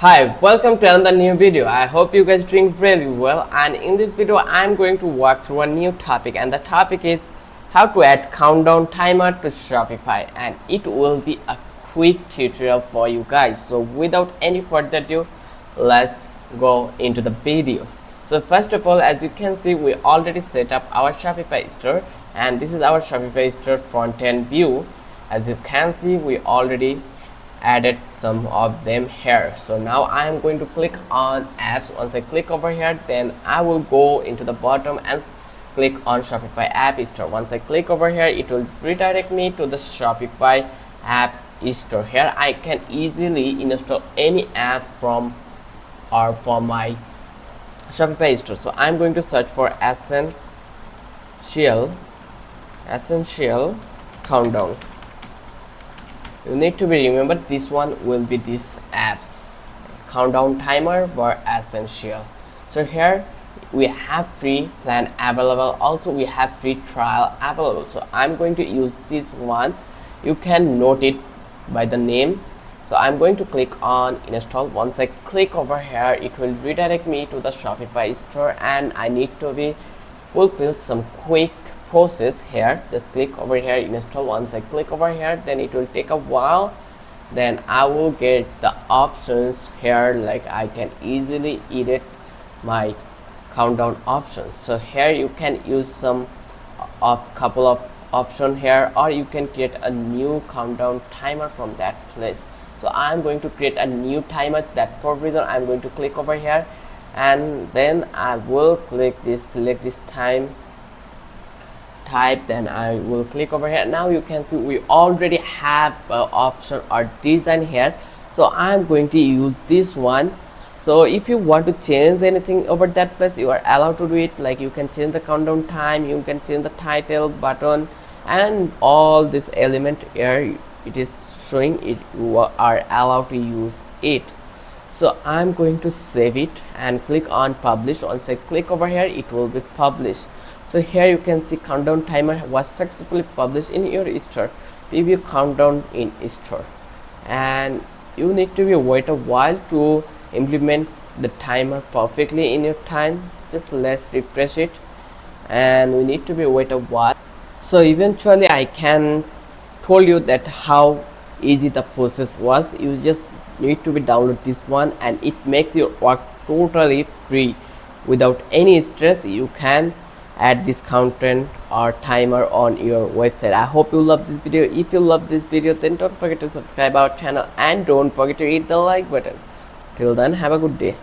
Hi, welcome to another new video. I hope you guys doing really well, and in this video I'm going to walk through a new topic, and the topic is how to add countdown timer to Shopify, and it will be a quick tutorial for you guys. So without any further ado, let's go into the video. So first of all, as you can see, we already set up our Shopify store, and this is our Shopify store front end view. As you can see, we already added some of them here. So now I am going to click on apps. Once I click over here, then I will go into the bottom and click on Shopify app store. Once I click over here, it will redirect me to the Shopify app store. Here I can easily install any apps from my Shopify store. So I'm going to search for essential countdown. You need to be remembered, this one will be this apps countdown timer for essential. So here we have free plan available, also we have free trial available. So I'm going to use this one. You can note it by the name. So I'm going to click on install. Once I click over here, it will redirect me to the Shopify store, and I need to be fulfill some quick process here. Just click over here, install. Once I click over here, then it will take a while. Then I will get the options here, like I can easily edit my countdown options. So here you can use some of couple of option here, or you can create a new countdown timer from that place. So I'm going to create a new timer. That for reason I'm going to click over here, and then I will click this, select this time type, then I will click over here. Now you can see we already have option or design here. So I'm going to use this one. So if you want to change anything over that place, you are allowed to do it. Like you can change the countdown time, you can change the title, button, and all this element here it is showing it, you are allowed to use it. So I'm going to save it and click on publish. Once I click over here, it will be published. So here you can see countdown timer was successfully published in your store. Preview countdown in store, and you need to be wait a while to implement the timer perfectly in your time. Just let's refresh it, and we need to be wait a while. So eventually I can told you that how easy the process was. You just need to be download this one, and it makes your work totally free without any stress. You can add this content or timer on your website. I hope you love this video. If you love this video, then don't forget to subscribe our channel, and don't forget to hit the like button. Till then, have a good day.